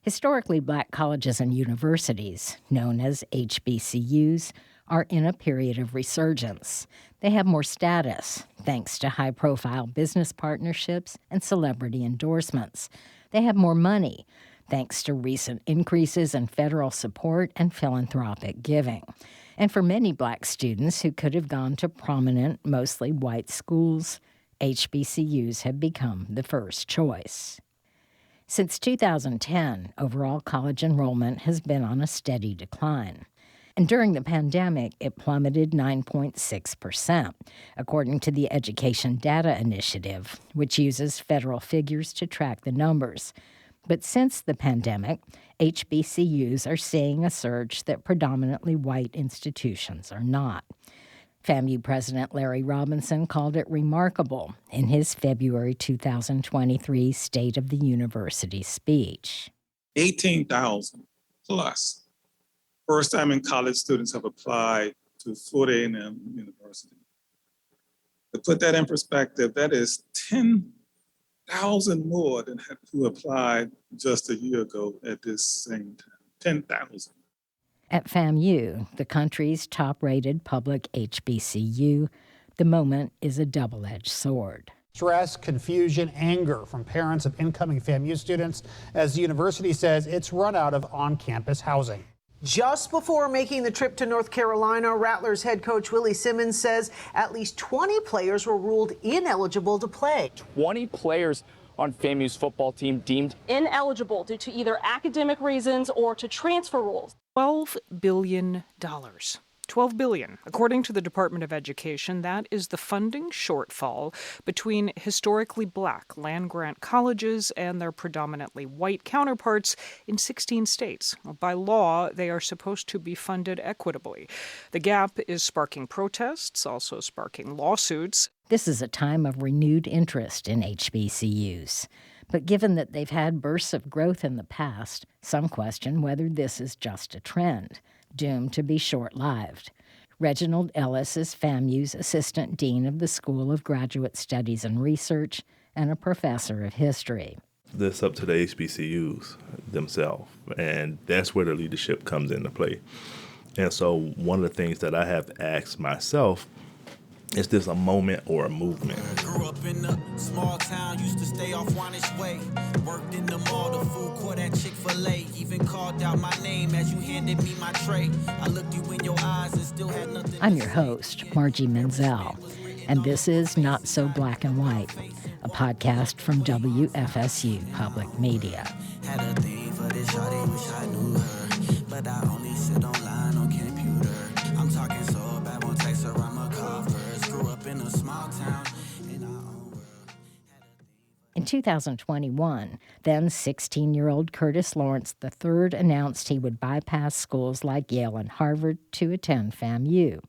Historically black colleges and universities, known as HBCUs, are in a period of resurgence. They have more status, thanks to high-profile business partnerships and celebrity endorsements. They have more money, thanks to recent increases in federal support and philanthropic giving. And for many black students who could have gone to prominent, mostly white schools, HBCUs have become the first choice. Since 2010, overall college enrollment has been on a steady decline. And during the pandemic, it plummeted 9.6%, according to the Education Data Initiative, which uses federal figures to track the numbers. But since the pandemic, HBCUs are seeing a surge that predominantly white institutions are not. FAMU President Larry Robinson called it remarkable in his February 2023 State of the University speech. 18,000 plus first-time in college students have applied to Florida A&M University. To put that in perspective, that is 10,000 more than who applied just a year ago at this same time. 10,000. At FAMU, the country's top-rated public HBCU, the moment is a double-edged sword. Stress, confusion, anger from parents of incoming FAMU students as the university says it's run out of on-campus housing. Just before making the trip to North Carolina, Rattlers head coach Willie Simmons says at least 20 players were ruled ineligible to play. 20 players on FAMU's football team deemed ineligible due to either academic reasons or to transfer rules. $12 billion. $12 billion. According to the Department of Education, that is the funding shortfall between historically black land-grant colleges and their predominantly white counterparts in 16 states. By law, they are supposed to be funded equitably. The gap is sparking protests, also sparking lawsuits. This is a time of renewed interest in HBCUs. But given that they've had bursts of growth in the past, some question whether this is just a trend, doomed to be short-lived. Reginald Ellis is FAMU's Assistant Dean of the School of Graduate Studies and Research and a professor of history. That's up to the HBCUs themselves, and that's where the leadership comes into play. And so one of the things that I have asked myself, is this a moment or a movement? Grew up in a small town, used to stay off Wanish Way. Worked in the mall, the food court at Chick-fil-A. Even called out my name as you handed me my tray. I looked you in your eyes and still had nothing. I'm your host, Margie Menzel, and this is Not So Black and White, a podcast from WFSU Public Media. Had a thing for this shawty, wish I knew her. But I only sit online on computer. I'm talking so bad, won't text her, I'm a cougher. In a small town in our own world. In 2021, then 16-year-old Curtis Lawrence III announced he would bypass schools like Yale and Harvard to attend FAMU.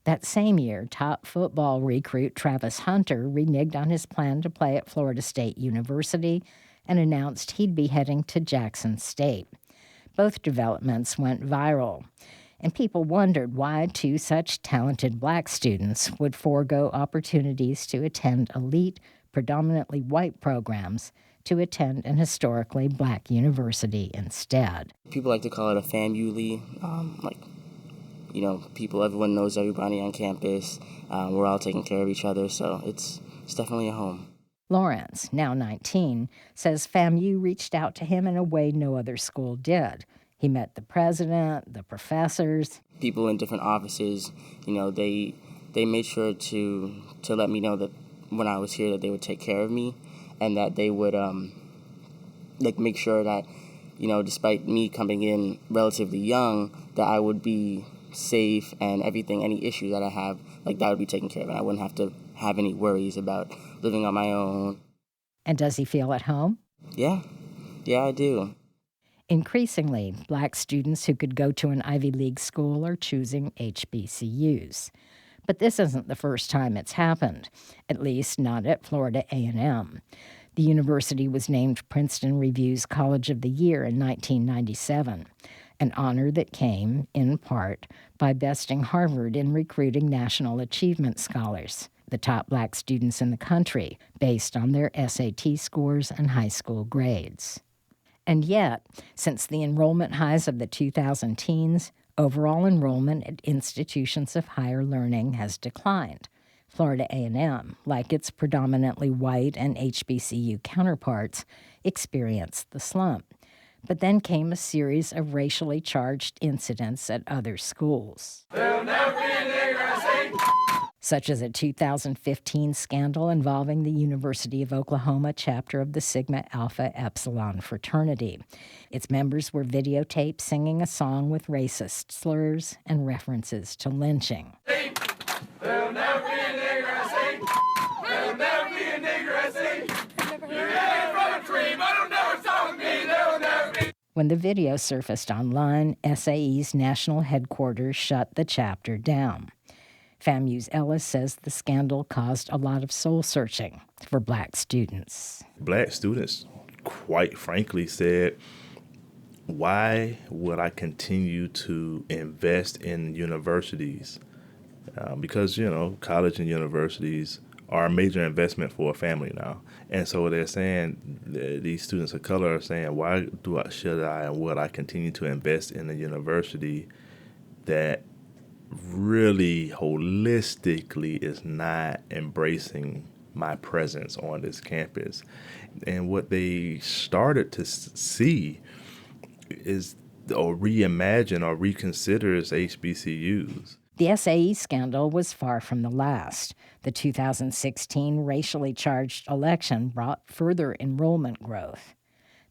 That same year, top football recruit Travis Hunter reneged on his plan to play at Florida State University and announced he'd be heading to Jackson State. Both developments went viral. And people wondered why two such talented black students would forego opportunities to attend elite, predominantly white programs to attend an historically black university instead. People like to call it a family. Everyone knows everybody on campus. We're all taking care of each other, so it's definitely a home. Lawrence, now 19, says FAMU reached out to him in a way no other school did. He met the president, the professors. People in different offices, they made sure to let me know that when I was here that they would take care of me and that they would make sure that, despite me coming in relatively young, that I would be safe and everything, any issue that I have, that would be taken care of and I wouldn't have to have any worries about living on my own. And does he feel at home? Yeah, I do. Increasingly, black students who could go to an Ivy League school are choosing HBCUs. But this isn't the first time it's happened, at least not at Florida A&M. The university was named Princeton Review's College of the Year in 1997, an honor that came, in part, by besting Harvard in recruiting National Achievement Scholars, the top black students in the country, based on their SAT scores and high school grades. And yet, since the enrollment highs of the 2000 teens, overall enrollment at institutions of higher learning has declined. Florida A&M, like its predominantly white and HBCU counterparts, experienced the slump. But then came a series of racially charged incidents at other schools. There'll never be a nigger, such as a 2015 scandal involving the University of Oklahoma chapter of the Sigma Alpha Epsilon fraternity. Its members were videotaped singing a song with racist slurs and references to lynching. There'll never be a nigger at sea. There'll never be a nigger at sea. You hang from a tree, but it'll never stop with me. There'll never be. When the video surfaced online, SAE's national headquarters shut the chapter down. FAMU's Ellis says the scandal caused a lot of soul-searching for black students. Black students, quite frankly, said, why would I continue to invest in universities? Because, college and universities are a major investment for a family now. And so they're saying, these students of color are saying, why should I and would I continue to invest in a university that really holistically is not embracing my presence on this campus? And what they started to see is, or reimagine or reconsider, is HBCUs. The SAE scandal was far from the last. The 2016 racially charged election brought further enrollment growth.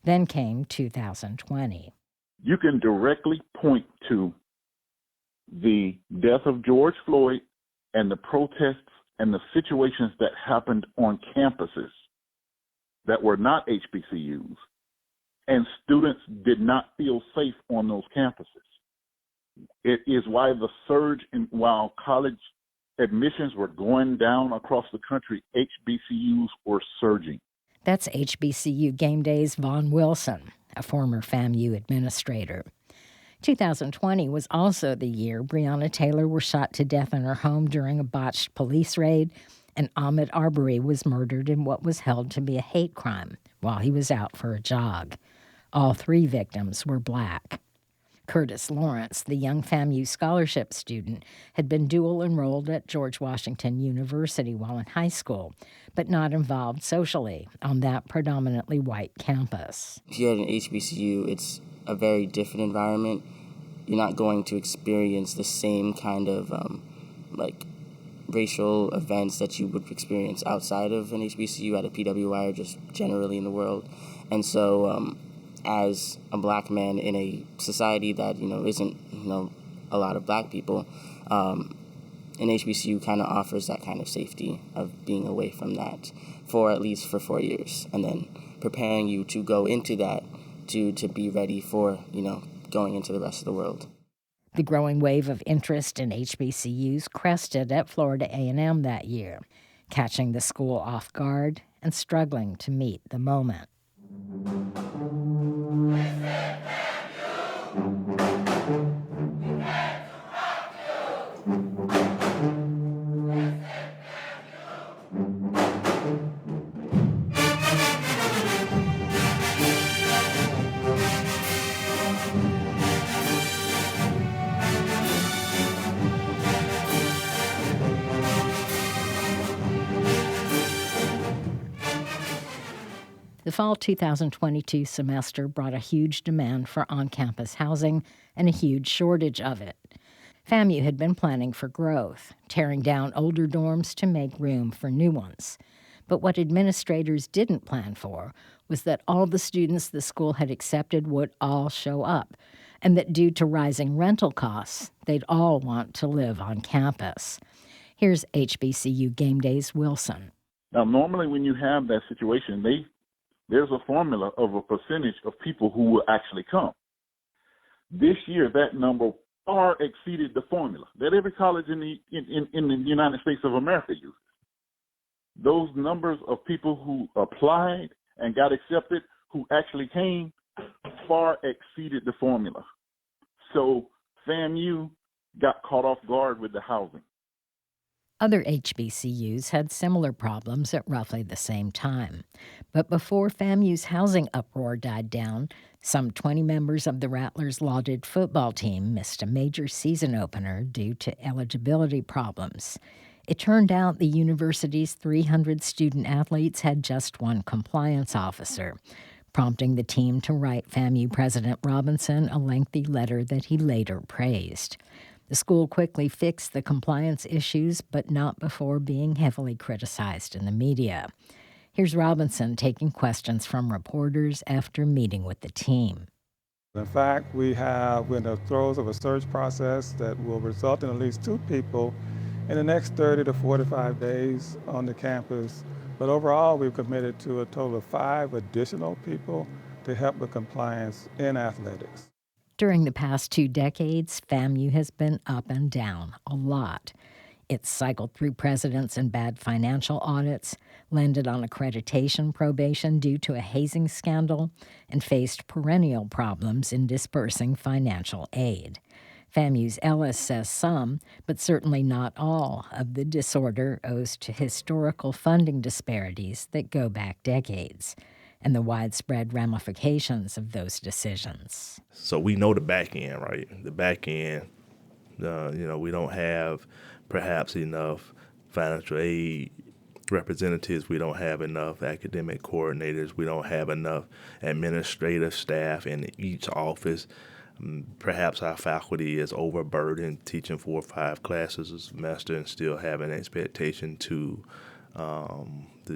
Then came 2020. You can directly point to the death of George Floyd and the protests and the situations that happened on campuses that were not HBCUs, and students did not feel safe on those campuses. It is why the surge while college admissions were going down across the country, HBCUs were surging. That's HBCU Game Day's Vaughn Wilson, a former FAMU administrator. 2020 was also the year Breonna Taylor was shot to death in her home during a botched police raid, and Ahmaud Arbery was murdered in what was held to be a hate crime while he was out for a jog. All three victims were black. Curtis Lawrence, the young FAMU scholarship student, had been dual enrolled at George Washington University while in high school, but not involved socially on that predominantly white campus. If you're at an HBCU, it's a very different environment. You're not going to experience the same kind of racial events that you would experience outside of an HBCU at a PWI or just generally in the world. And so as a black man in a society that, isn't, a lot of black people, an HBCU kind of offers that kind of safety of being away from that for at least for 4 years, and then preparing you to go into that to be ready for, going into the rest of the world. The growing wave of interest in HBCUs crested at Florida A&M that year, catching the school off guard and struggling to meet the moment. The fall 2022 semester brought a huge demand for on-campus housing and a huge shortage of it. FAMU had been planning for growth, tearing down older dorms to make room for new ones. But what administrators didn't plan for was that all the students the school had accepted would all show up, and that due to rising rental costs, they'd all want to live on campus. Here's HBCU Game Day's Wilson. Now, normally when you have that situation, there's a formula of a percentage of people who will actually come. This year, that number far exceeded the formula that every college in the United States of America uses. Those numbers of people who applied and got accepted, who actually came, far exceeded the formula. So FAMU got caught off guard with the housing. Other HBCUs had similar problems at roughly the same time. But before FAMU's housing uproar died down, some 20 members of the Rattlers lauded football team missed a major season opener due to eligibility problems. It turned out the university's 300 student athletes had just one compliance officer, prompting the team to write FAMU President Robinson a lengthy letter that he later praised. The school quickly fixed the compliance issues, but not before being heavily criticized in the media. Here's Robinson taking questions from reporters after meeting with the team. In fact, we're in the throes of a search process that will result in at least 2 people in the next 30 to 45 days on the campus. But overall, we've committed to a total of 5 additional people to help with compliance in athletics. During the past 2 decades, FAMU has been up and down a lot. It's cycled through presidents and bad financial audits, landed on accreditation probation due to a hazing scandal, and faced perennial problems in dispersing financial aid. FAMU's Ellis says some, but certainly not all, of the disorder owes to historical funding disparities that go back decades and the widespread ramifications of those decisions. So we know the back end, right? The back end, we don't have perhaps enough financial aid representatives. We don't have enough academic coordinators. We don't have enough administrative staff in each office. Perhaps our faculty is overburdened teaching 4 or 5 classes a semester and still have an expectation to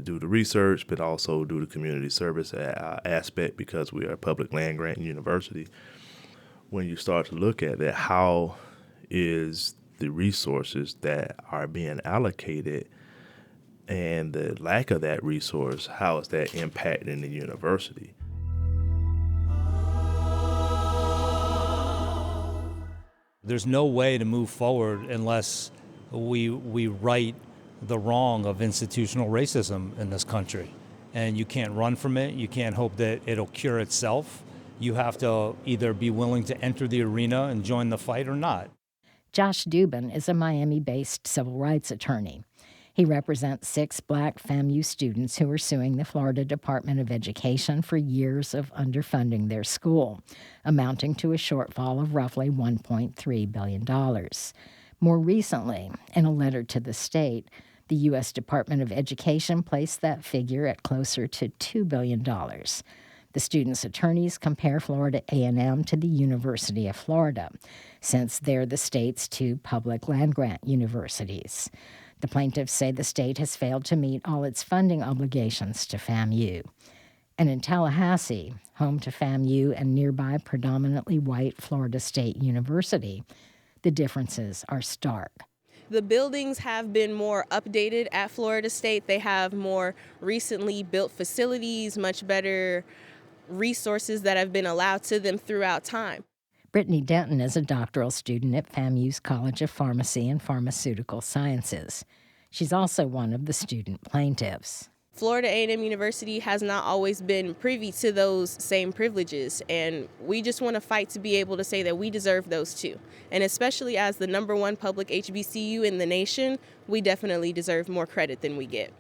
do the research, but also do the community service aspect because we are a public land-grant university. When you start to look at that, how is the resources that are being allocated and the lack of that resource, how is that impacting the university? There's no way to move forward unless we right the wrong of institutional racism in this country. And you can't run from it. You can't hope that it'll cure itself. You have to either be willing to enter the arena and join the fight or not. Josh Dubin is a Miami-based civil rights attorney. He represents 6 Black FAMU students who are suing the Florida Department of Education for years of underfunding their school, amounting to a shortfall of roughly $1.3 billion. More recently, in a letter to the state, the U.S. Department of Education placed that figure at closer to $2 billion. The students' attorneys compare Florida A&M to the University of Florida, since they're the state's 2 public land-grant universities. The plaintiffs say the state has failed to meet all its funding obligations to FAMU. And in Tallahassee, home to FAMU and nearby predominantly white Florida State University, the differences are stark. The buildings have been more updated at Florida State. They have more recently built facilities, much better resources that have been allowed to them throughout time. Brittany Denton is a doctoral student at FAMU's College of Pharmacy and Pharmaceutical Sciences. She's also one of the student plaintiffs. Florida A&M University has not always been privy to those same privileges, and we just want to fight to be able to say that we deserve those too. And especially as the #1 public HBCU in the nation, we definitely deserve more credit than we get.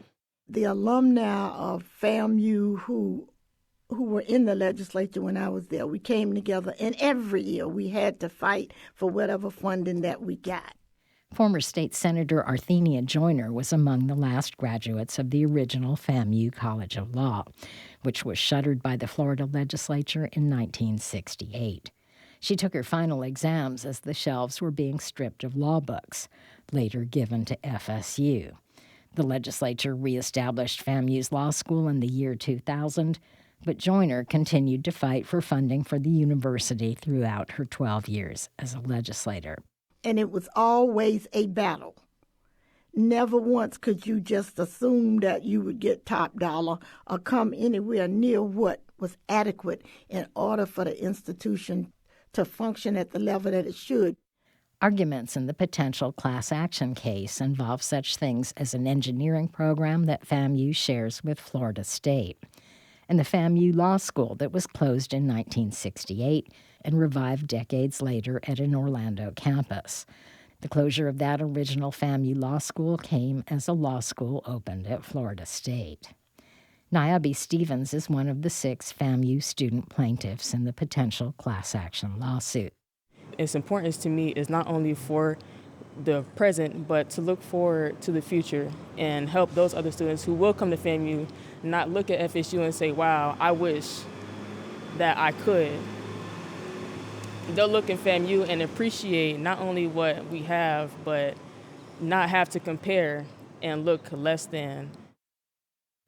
The alumni of FAMU who were in the legislature when I was there, we came together, and every year we had to fight for whatever funding that we got. Former State Senator Arthenia Joyner was among the last graduates of the original FAMU College of Law, which was shuttered by the Florida legislature in 1968. She took her final exams as the shelves were being stripped of law books, later given to FSU. The legislature reestablished FAMU's law school in the year 2000, but Joyner continued to fight for funding for the university throughout her 12 years as a legislator. And it was always a battle. Never once could you just assume that you would get top dollar or come anywhere near what was adequate in order for the institution to function at the level that it should. Arguments in the potential class action case involve such things as an engineering program that FAMU shares with Florida State, and the FAMU Law School that was closed in 1968 and revived decades later at an Orlando campus. The closure of that original FAMU law school came as a law school opened at Florida State. Niobe Stevens is one of the 6 FAMU student plaintiffs in the potential class action lawsuit. Its importance to me is not only for the present, but to look forward to the future and help those other students who will come to FAMU not look at FSU and say, wow, I wish that I could. They'll look at FAMU and appreciate not only what we have, but not have to compare and look less than.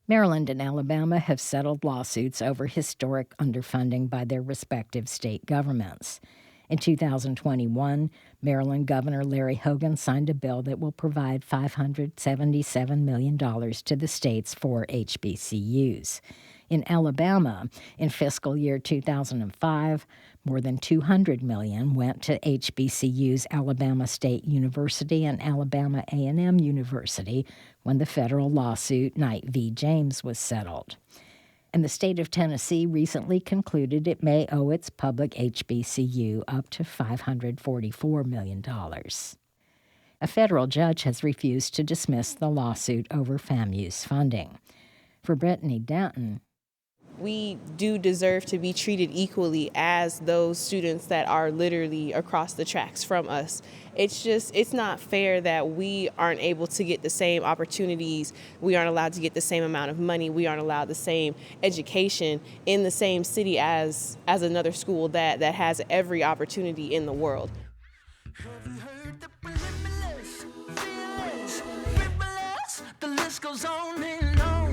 Maryland and Alabama have settled lawsuits over historic underfunding by their respective state governments. In 2021, Maryland Governor Larry Hogan signed a bill that will provide $577 million to the states for HBCUs. In Alabama, in fiscal year 2005, more than $200 million went to HBCUs Alabama State University and Alabama A&M University when the federal lawsuit Knight v. James was settled. And the state of Tennessee recently concluded it may owe its public HBCU up to $544 million. A federal judge has refused to dismiss the lawsuit over FAMU's funding. For Brittany Danton, we do deserve to be treated equally as those students that are literally across the tracks from us. It's not fair that we aren't able to get the same opportunities. We aren't allowed to get the same amount of money. We aren't allowed the same education in the same city as another school that has every opportunity in the world. The list goes on and on.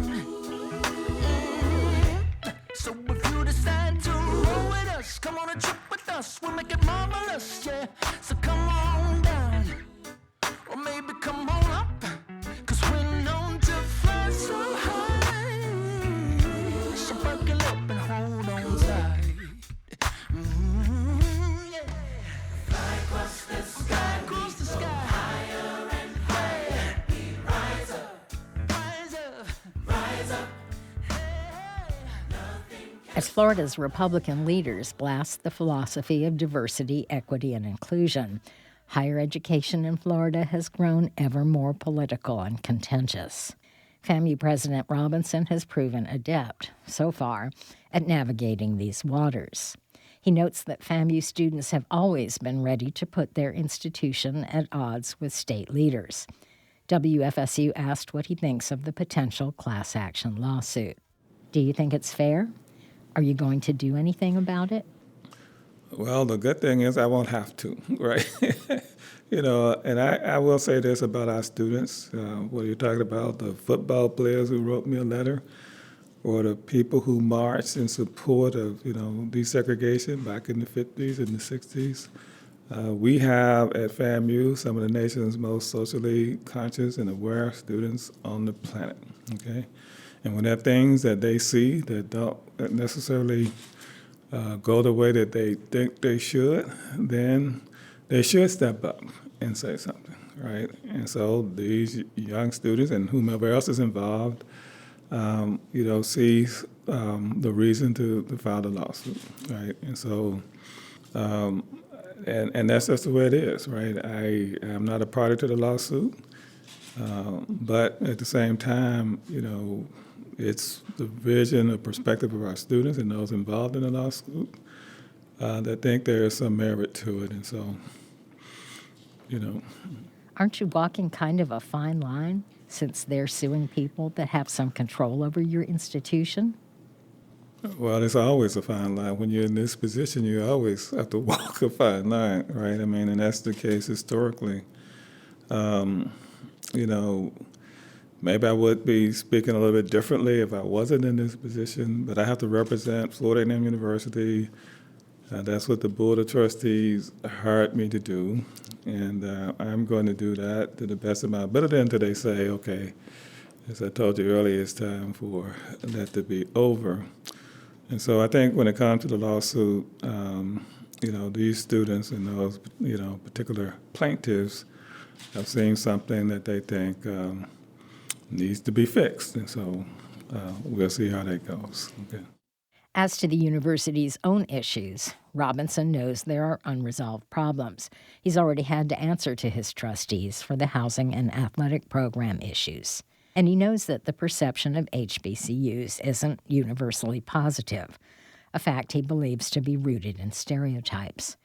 So if you decide to roll with us, come on a trip with us, we'll make it marvelous, yeah. So come on down, or maybe come on up, 'cause we're known to fly so high. So buckle up and hold on tight. Yeah. Fly across the sky, across the sky. Higher and higher. We rise up, rise up, rise up. as Florida's Republican leaders blast the philosophy of diversity, equity, and inclusion, higher education in Florida has grown ever more political and contentious. FAMU President Robinson has proven adept, so far, at navigating these waters. He notes that FAMU students have always been ready to put their institution at odds with state leaders. WFSU asked what he thinks of the potential class action lawsuit. Do you think it's fair? Are you going to do anything about it? Well, the good thing is I won't have to, right? And I will say this about our students. What you're talking about, the football players who wrote me a letter, or the people who marched in support of, desegregation back in the 50s and the 60s. We have at FAMU some of the nation's most socially conscious and aware students on the planet, okay? And when there are things that they see that don't necessarily go the way that they think they should, then they should step up and say something, right? And so these young students and whomever else is involved, sees the reason to file the lawsuit, right? And so, and that's just the way it is, right? I am not a party to the lawsuit, but at the same time, it's the vision, the perspective of our students and those involved in the lawsuit that think there is some merit to it. And so, Aren't you walking kind of a fine line since they're suing people that have some control over your institution? Well, it's always a fine line. When you're in this position, you always have to walk a fine line, right? I mean, and that's the case historically. Maybe I would be speaking a little bit differently if I wasn't in this position, but I have to represent Florida A&M University. That's what the Board of Trustees hired me to do, and I'm going to do that to the best of my ability until they say, okay, as I told you earlier, it's time for that to be over. And so I think when it comes to the lawsuit, these students and those, particular plaintiffs have seen something that they think needs to be fixed. And so we'll see how that goes. Okay. As to the university's own issues, Robinson knows there are unresolved problems. He's already had to answer to his trustees for the housing and athletic program issues. And he knows that the perception of HBCUs isn't universally positive, a fact he believes to be rooted in stereotypes.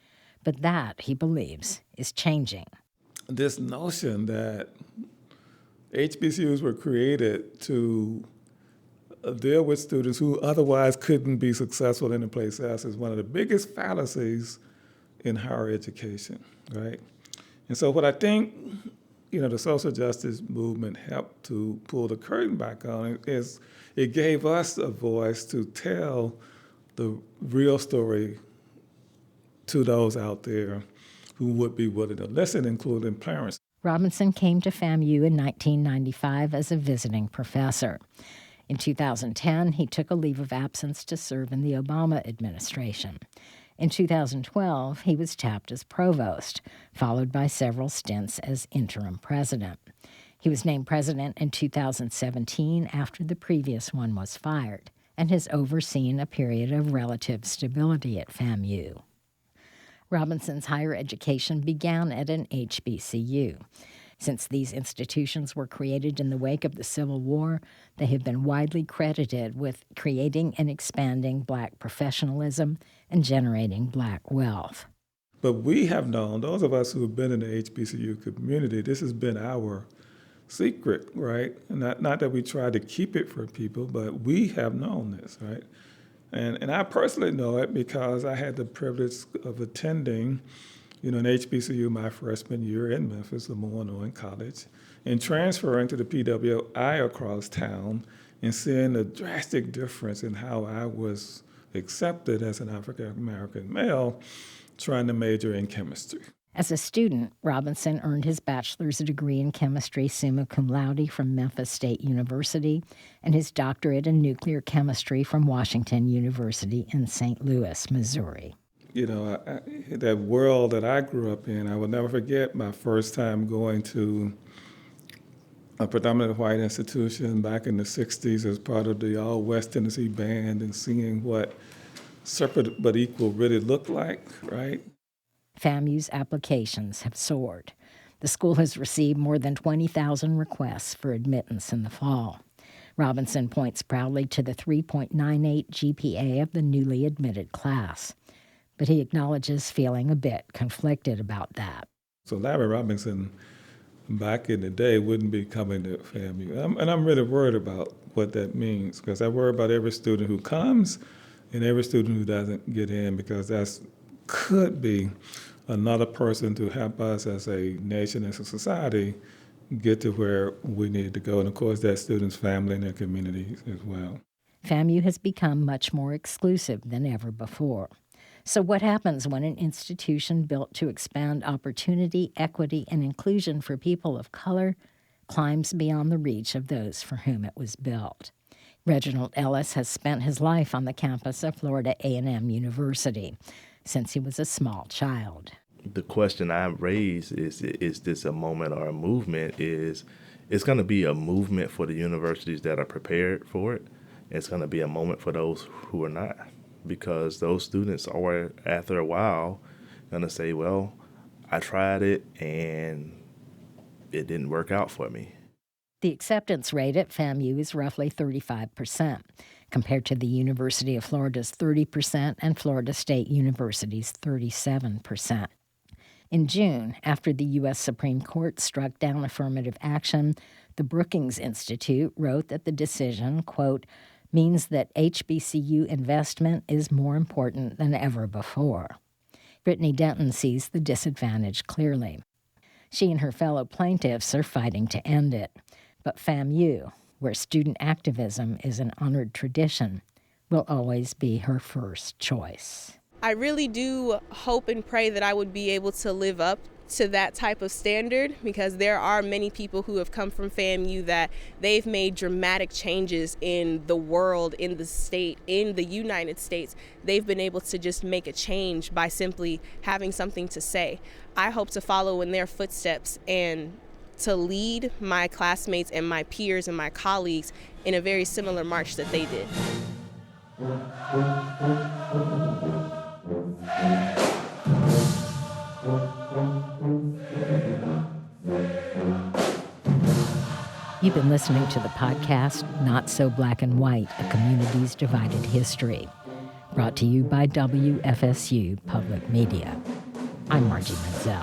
But that, he believes, is changing. This notion that HBCUs were created to deal with students who otherwise couldn't be successful in a place else is one of the biggest fallacies in higher education, right? And so what I think, the social justice movement helped to pull the curtain back on is it gave us a voice to tell the real story to those out there who would be willing to listen, including parents. Robinson came to FAMU in 1995 as a visiting professor. In 2010, he took a leave of absence to serve in the Obama administration. In 2012, he was tapped as provost, followed by several stints as interim president. He was named president in 2017 after the previous one was fired, and has overseen a period of relative stability at FAMU. Robinson's higher education began at an HBCU. Since these institutions were created in the wake of the Civil War, they have been widely credited with creating and expanding Black professionalism and generating Black wealth. But we have known, those of us who have been in the HBCU community, this has been our secret, right? And not that we try to keep it from people, but we have known this, right? And I personally know it because I had the privilege of attending an HBCU my freshman year in Memphis, Lemoyne College, and transferring to the PWI across town and seeing the drastic difference in how I was accepted as an African-American male trying to major in chemistry. As a student, Robinson earned his bachelor's degree in chemistry summa cum laude from Memphis State University and his doctorate in nuclear chemistry from Washington University in St. Louis, Missouri. That world that I grew up in, I will never forget my first time going to a predominantly white institution back in the 60s as part of the All West Tennessee Band and seeing what separate but equal really looked like, right? FAMU's applications have soared. The school has received more than 20,000 requests for admittance in the fall. Robinson points proudly to the 3.98 GPA of the newly admitted class. But he acknowledges feeling a bit conflicted about that. So Larry Robinson, back in the day, wouldn't be coming to FAMU. And I'm really worried about what that means, because I worry about every student who comes and every student who doesn't get in, because that could be another person to help us as a nation, as a society, get to where we need to go. And of course, that student's family and their communities as well. FAMU has become much more exclusive than ever before. So what happens when an institution built to expand opportunity, equity, and inclusion for people of color climbs beyond the reach of those for whom it was built? Reginald Ellis has spent his life on the campus of Florida A&M University since he was a small child. The question I raise is this a moment or a movement? It's going to be a movement for the universities that are prepared for it. It's going to be a moment for those who are not. Because those students are, after a while, going to say, well, I tried it and it didn't work out for me. The acceptance rate at FAMU is roughly 35%, compared to the University of Florida's 30% and Florida State University's 37%. In June, after the U.S. Supreme Court struck down affirmative action, the Brookings Institute wrote that the decision, quote, means that HBCU investment is more important than ever before. Brittany Denton sees the disadvantage clearly. She and her fellow plaintiffs are fighting to end it. But FAMU, where student activism is an honored tradition, will always be her first choice. I really do hope and pray that I would be able to live up to that type of standard, because there are many people who have come from FAMU that they've made dramatic changes in the world, in the state, in the United States. They've been able to just make a change by simply having something to say. I hope to follow in their footsteps and to lead my classmates and my peers and my colleagues in a very similar march that they did. You've been listening to the podcast, Not So Black and White, A Community's Divided History, brought to you by WFSU Public Media. I'm Margie Menzel.